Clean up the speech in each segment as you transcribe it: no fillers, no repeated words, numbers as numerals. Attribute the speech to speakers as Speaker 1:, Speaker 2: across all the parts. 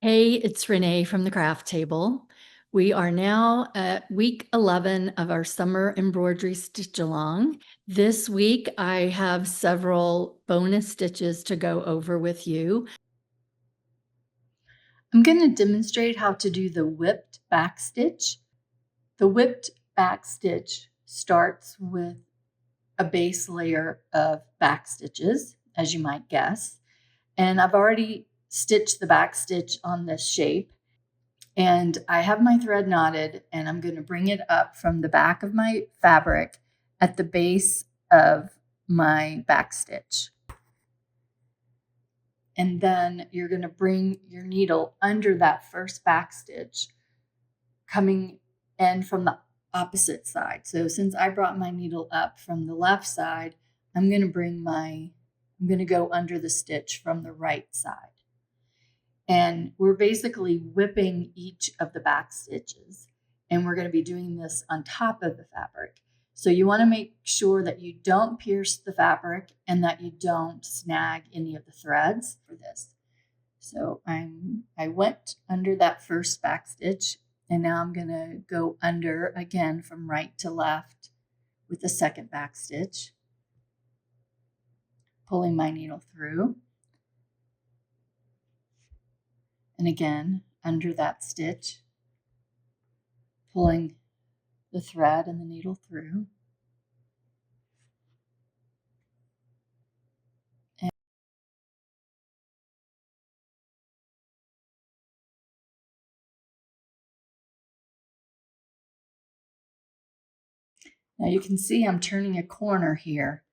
Speaker 1: Hey, it's Renee from the Craft Table. We are now at week 11 of our Summer Embroidery Stitch Along. This week, I have several bonus stitches to go over with you. I'm going to demonstrate how to do the whipped back stitch. The whipped back stitch starts with a base layer of back stitches, as you might guess. And I've already stitched the back stitch on this shape. And I have my thread knotted, and I'm going to bring it up from the back of my fabric at the base of my back stitch. And then you're going to bring your needle under that first back stitch, coming in from the opposite side. So since I brought my needle up from the left side, I'm going to go under the stitch from the right side. And we're basically whipping each of the back stitches. And we're going to be doing this on top of the fabric. So you want to make sure that you don't pierce the fabric and that you don't snag any of the threads for this. So I went under that first back stitch, and now I'm going to go under again from right to left with the second back stitch, pulling my needle through. And again, under that stitch, pulling the thread and the needle through. Now you can see I'm turning a corner here,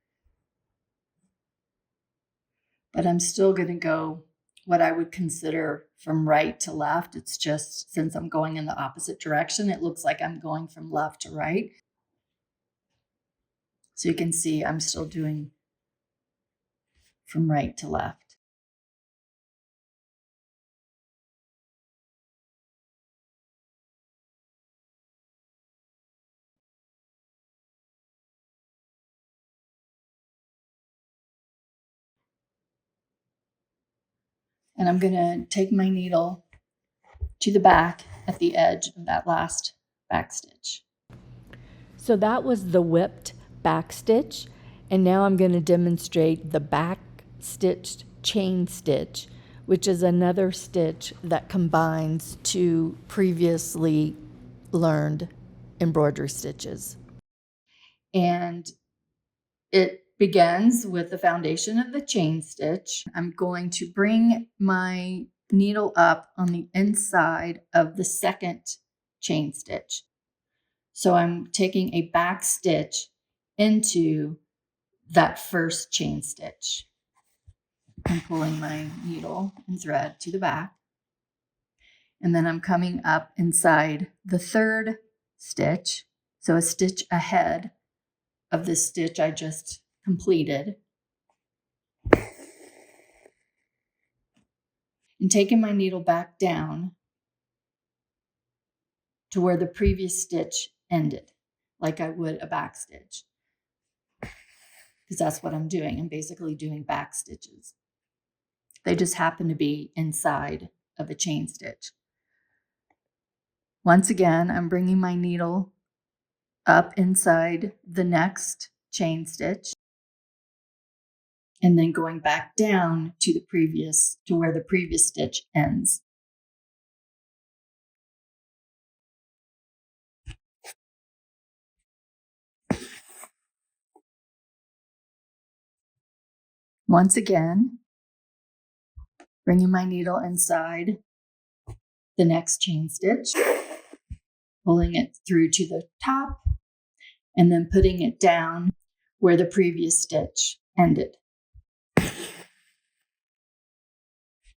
Speaker 1: but I'm still going to go what I would consider from right to left. It's just since I'm going in the opposite direction, it looks like I'm going from left to right. So you can see I'm still doing from right to left. And I'm going to take my needle to the back at the edge of that last back stitch. So that was the whipped back stitch, and now I'm going to demonstrate the back stitched chain stitch, which is another stitch that combines two previously learned embroidery stitches. And it begins with the foundation of the chain stitch. I'm going to bring my needle up on the inside of the second chain stitch. So I'm taking a back stitch into that first chain stitch. I'm pulling my needle and thread to the back. And then I'm coming up inside the third stitch, so a stitch ahead of the stitch I just completed. And taking my needle back down to where the previous stitch ended, like I would a back stitch. Because that's what I'm doing. I'm basically doing back stitches. They just happen to be inside of a chain stitch. Once again, I'm bringing my needle up inside the next chain stitch and then going back down to where the previous stitch ends. Once again, bringing my needle inside the next chain stitch, pulling it through to the top, and then putting it down where the previous stitch ended.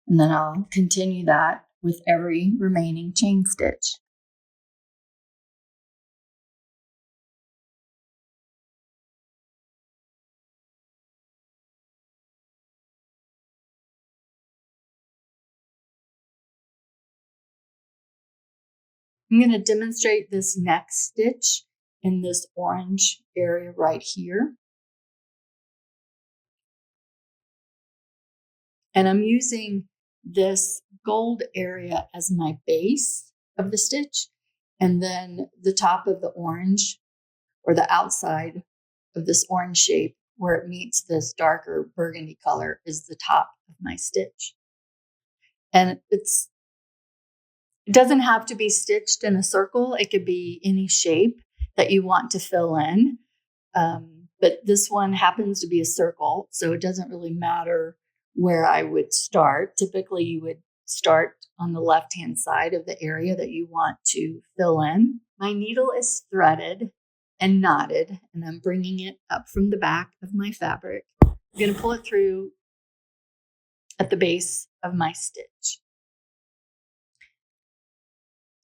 Speaker 1: And then I'll continue that with every remaining chain stitch. I'm going to demonstrate this next stitch in this orange area right here. And I'm using this gold area as my base of the stitch, and then the top of the orange, or the outside of this orange shape where it meets this darker burgundy color, is the top of my stitch. And it doesn't have to be stitched in a circle. It could be any shape that you want to fill in. But this one happens to be a circle, so it doesn't really matter where I would start. Typically, you would start on the left-hand side of the area that you want to fill in. My needle is threaded and knotted, and I'm bringing it up from the back of my fabric. I'm going to pull it through at the base of my stitch.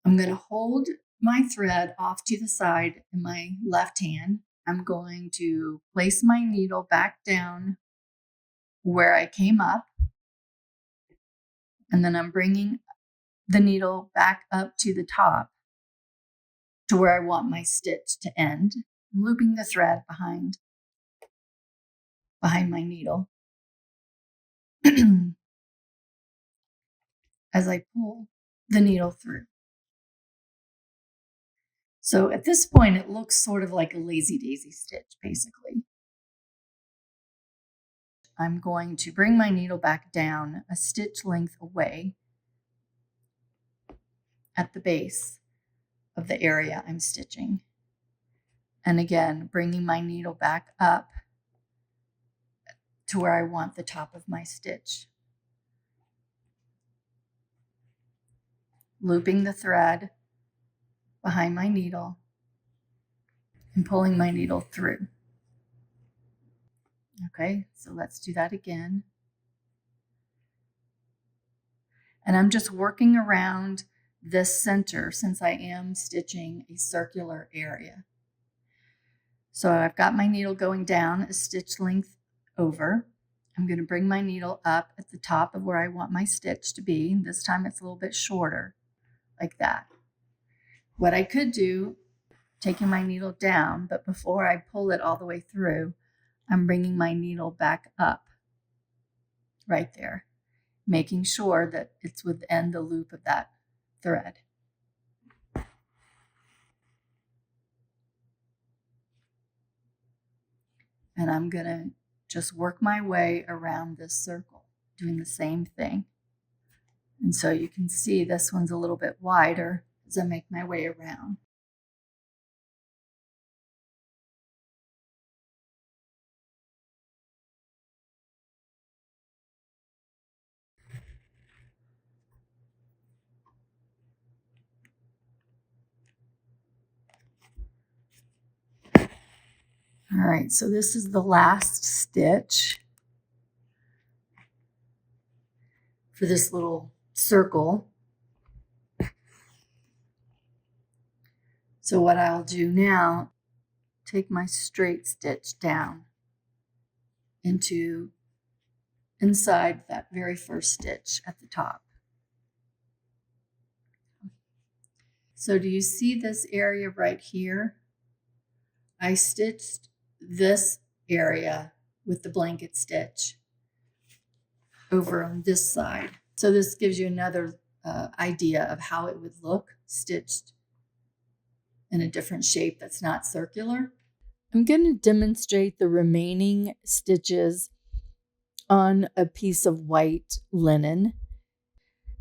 Speaker 1: I'm going to hold my thread off to the side in my left hand. I'm going to place my needle back down where I came up, and then I'm bringing the needle back up to the top to where I want my stitch to end. I'm looping the thread behind my needle as I pull the needle through. So at this point, it looks sort of like a lazy daisy stitch, basically. I'm going to bring my needle back down a stitch length away at the base of the area I'm stitching. And again, bringing my needle back up to where I want the top of my stitch. Looping the thread behind my needle and pulling my needle through. Okay, so let's do that again. And I'm just working around this center since I am stitching a circular area. So I've got my needle going down a stitch length over. I'm going to bring my needle up at the top of where I want my stitch to be. This time it's a little bit shorter, like that. What I could do, taking my needle down, but before I pull it all the way through, I'm bringing my needle back up right there, making sure that it's within the loop of that thread. And I'm going to just work my way around this circle, doing the same thing. And so you can see this one's a little bit wider as I make my way around. All right, so this is the last stitch for this little circle. So what I'll do now, take my straight stitch down into inside that very first stitch at the top. So do you see this area right here? I stitched this area with the blanket stitch over on this side. So this gives you another idea of how it would look stitched in a different shape that's not circular. I'm going to demonstrate the remaining stitches on a piece of white linen.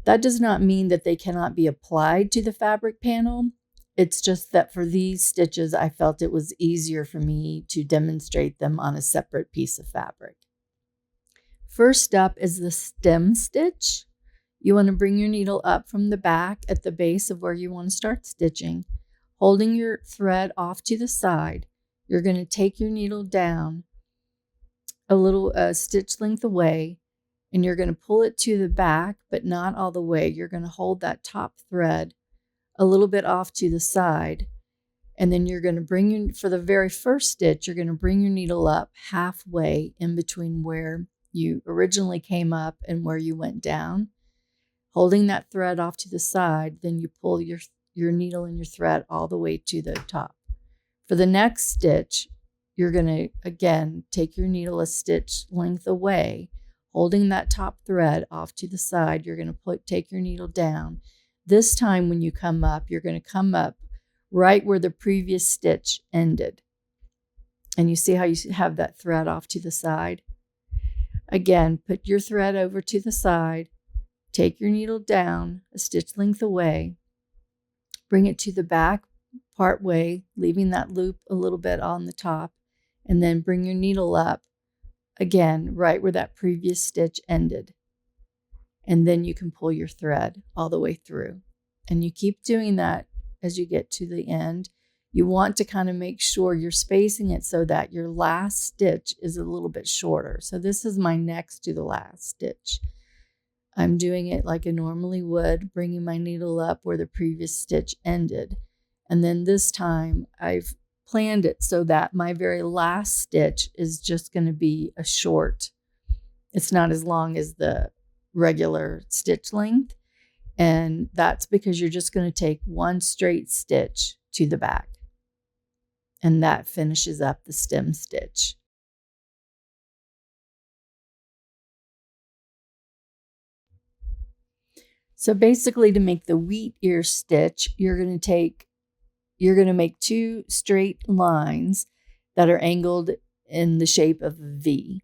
Speaker 1: That does not mean that they cannot be applied to the fabric panel. It's just that for these stitches, I felt it was easier for me to demonstrate them on a separate piece of fabric. First up is the stem stitch. You want to bring your needle up from the back at the base of where you want to start stitching. Holding your thread off to the side, you're going to take your needle down a little stitch length away, and you're going to pull it to the back, but not all the way. You're going to hold that top thread a little bit off to the side, and then you're going to bring for the very first stitch, you're going to bring your needle up halfway in between where you originally came up and where you went down. Holding that thread off to the side, then you pull your needle and your thread all the way to the top. For the next stitch, you're going to, again, take your needle a stitch length away, holding that top thread off to the side, you're going to take your needle down. This time when you come up, you're going to come up right where the previous stitch ended. And you see how you have that thread off to the side? Again, put your thread over to the side, take your needle down a stitch length away, bring it to the back part way, leaving that loop a little bit on the top, and then bring your needle up again, right where that previous stitch ended. And then you can pull your thread all the way through. And you keep doing that as you get to the end. You want to kind of make sure you're spacing it so that your last stitch is a little bit shorter. So this is my next to the last stitch. I'm doing it like I normally would, bringing my needle up where the previous stitch ended. And then this time I've planned it so that my very last stitch is just going to be a short. It's not as long as the regular stitch length. And that's because you're just going to take one straight stitch to the back. And that finishes up the stem stitch. So basically, to make the wheat ear stitch, you're going to make 2 straight lines that are angled in the shape of a V.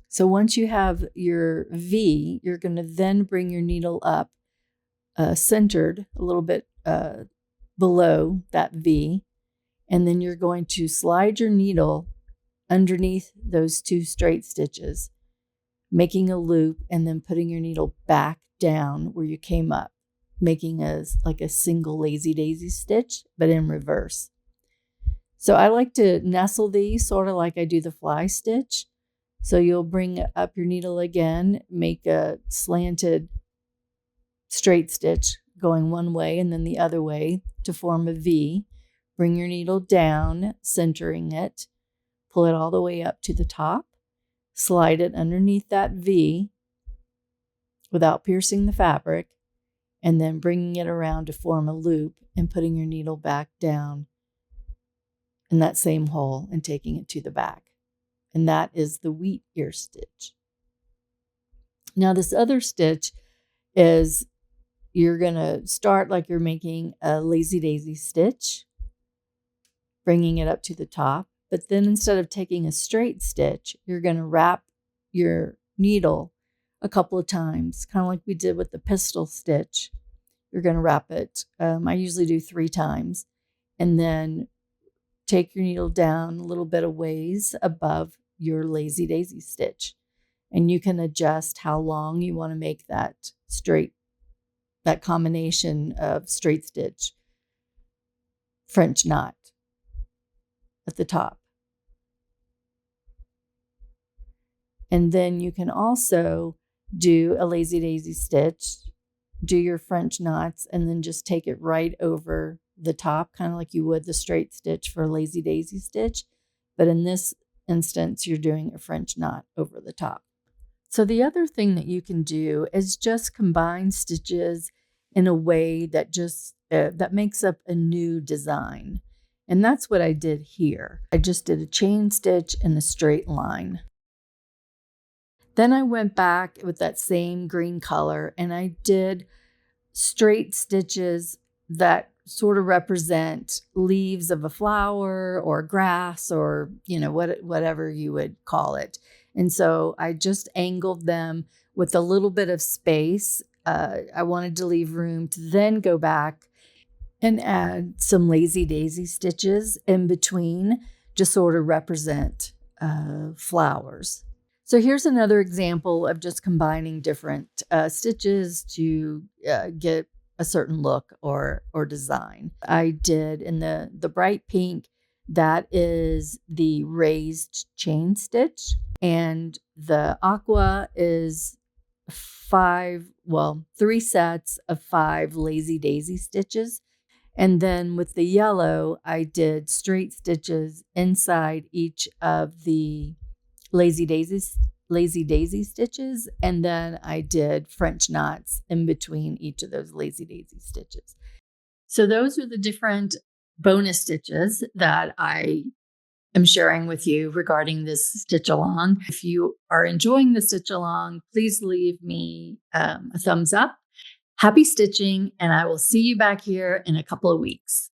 Speaker 1: So once you have your V, you're going to then bring your needle up centered a little bit below that V, and then you're going to slide your needle underneath those 2 straight stitches, making a loop, and then putting your needle back down where you came up, making like a single lazy daisy stitch, but in reverse. So I like to nestle these sort of like I do the fly stitch. So you'll bring up your needle again, make a slanted straight stitch going one way and then the other way to form a V. Bring your needle down, centering it, pull it all the way up to the top, slide it underneath that V without piercing the fabric, and then bringing it around to form a loop and putting your needle back down in that same hole and taking it to the back. And that is the wheat ear stitch. Now this other stitch is, you're going to start like you're making a lazy daisy stitch, bringing it up to the top. But then instead of taking a straight stitch, you're going to wrap your needle a couple of times, kind of like we did with the pistol stitch. You're going to wrap it. I usually do 3 times. And then take your needle down a little bit of ways above your lazy daisy stitch. And you can adjust how long you want to make that combination of straight stitch French knot at the top. And then you can also do a lazy daisy stitch, do your French knots, and then just take it right over the top, kind of like you would the straight stitch for a lazy daisy stitch. But in this instance, you're doing a French knot over the top. So the other thing that you can do is just combine stitches in a way that just that makes up a new design. And that's what I did here. I just did a chain stitch in a straight line. Then I went back with that same green color and I did straight stitches that sort of represent leaves of a flower or grass or, whatever you would call it. And so I just angled them with a little bit of space. I wanted to leave room to then go back and add some lazy daisy stitches in between to sort of represent flowers. So here's another example of just combining different stitches to get a certain look or design. I did in the bright pink, that is the raised chain stitch, and the aqua is 3 sets of 5 lazy daisy stitches. And then with the yellow, I did straight stitches inside each of the lazy daisy stitches, and then I did French knots in between each of those lazy daisy stitches. So those are the different bonus stitches that I am sharing with you regarding this stitch along. If you are enjoying the stitch along, please leave me a thumbs up. Happy stitching, and I will see you back here in a couple of weeks.